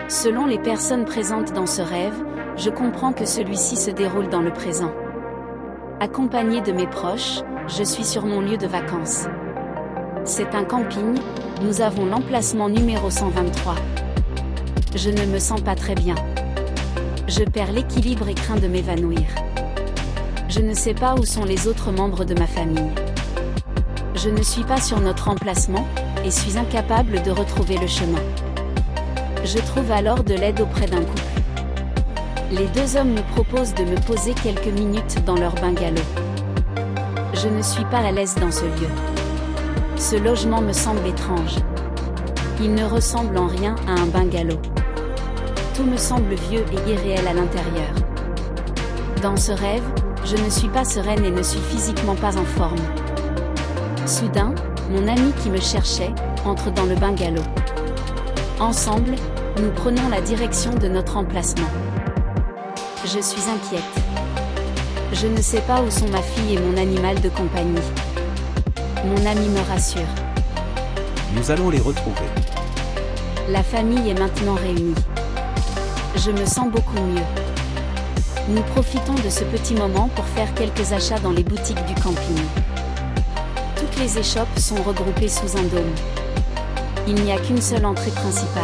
Selon les personnes présentes dans ce rêve, je comprends que celui-ci se déroule dans le présent. Accompagné de mes proches, je suis sur mon lieu de vacances. C'est un camping, nous avons l'emplacement numéro 123. Je ne me sens pas très bien. Je perds l'équilibre et crains de m'évanouir. Je ne sais pas où sont les autres membres de ma famille. Je ne suis pas sur notre emplacement, et suis incapable de retrouver le chemin. Je trouve alors de l'aide auprès d'un couple. Les deux hommes me proposent de me poser quelques minutes dans leur bungalow. Je ne suis pas à l'aise dans ce lieu. Ce logement me semble étrange. Il ne ressemble en rien à un bungalow. Tout me semble vieux et irréel à l'intérieur. Dans ce rêve, je ne suis pas sereine et ne suis physiquement pas en forme. Soudain, mon ami qui me cherchait, entre dans le bungalow. Ensemble, nous prenons la direction de notre emplacement. Je suis inquiète. Je ne sais pas où sont ma fille et mon animal de compagnie. Mon ami me rassure. Nous allons les retrouver. La famille est maintenant réunie. Je me sens beaucoup mieux. Nous profitons de ce petit moment pour faire quelques achats dans les boutiques du camping. Toutes les échoppes sont regroupées sous un dôme. Il n'y a qu'une seule entrée principale.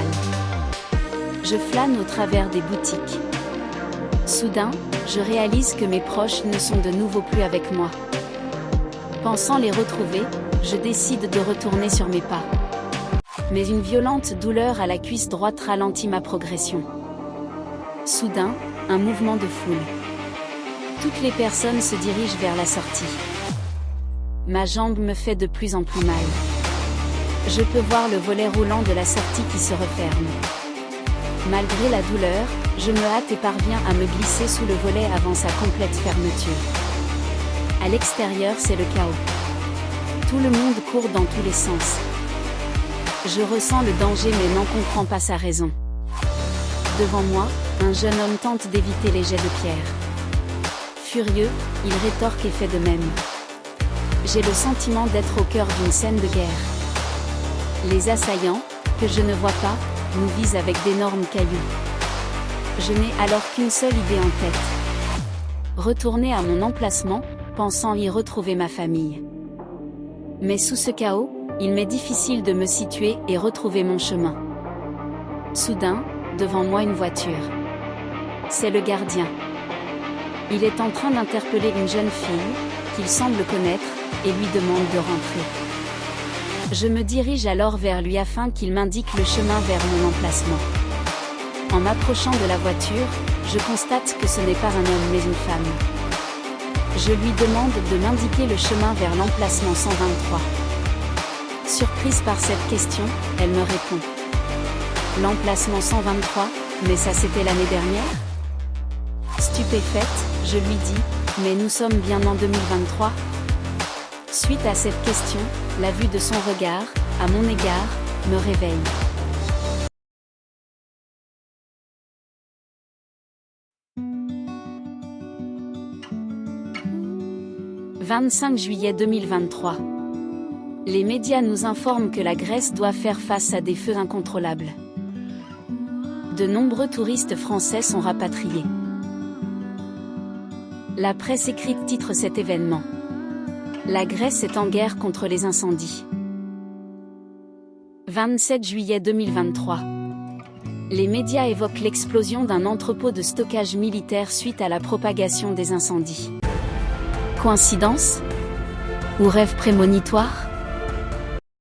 Je flâne au travers des boutiques. Soudain, je réalise que mes proches ne sont de nouveau plus avec moi. Pensant les retrouver, je décide de retourner sur mes pas. Mais une violente douleur à la cuisse droite ralentit ma progression. Soudain, un mouvement de foule. Toutes les personnes se dirigent vers la sortie. Ma jambe me fait de plus en plus mal. Je peux voir le volet roulant de la sortie qui se referme. Malgré la douleur, je me hâte et parviens à me glisser sous le volet avant sa complète fermeture. À l'extérieur, c'est le chaos. Tout le monde court dans tous les sens. Je ressens le danger mais n'en comprends pas sa raison. Devant moi, un jeune homme tente d'éviter les jets de pierre. Furieux, il rétorque et fait de même. J'ai le sentiment d'être au cœur d'une scène de guerre. Les assaillants, que je ne vois pas, nous visent avec d'énormes cailloux. Je n'ai alors qu'une seule idée en tête. Retourner à mon emplacement, pensant y retrouver ma famille. Mais sous ce chaos, il m'est difficile de me situer et retrouver mon chemin. Soudain, devant moi une voiture. C'est le gardien. Il est en train d'interpeller une jeune fille, qu'il semble connaître, et lui demande de rentrer. Je me dirige alors vers lui afin qu'il m'indique le chemin vers mon emplacement. En m'approchant de la voiture, je constate que ce n'est pas un homme mais une femme. Je lui demande de m'indiquer le chemin vers l'emplacement 123. Surprise par cette question, elle me répond. L'emplacement 123, mais ça c'était l'année dernière ? Stupéfaite, je lui dis, mais nous sommes bien en 2023 ? Suite à cette question, la vue de son regard, à mon égard, me réveille. « 25 juillet 2023. Les médias nous informent que la Grèce doit faire face à des feux incontrôlables. De nombreux touristes français sont rapatriés. La presse écrite titre cet événement. La Grèce est en guerre contre les incendies. 27 juillet 2023. Les médias évoquent l'explosion d'un entrepôt de stockage militaire suite à la propagation des incendies. Coïncidence ? Ou rêve prémonitoire ?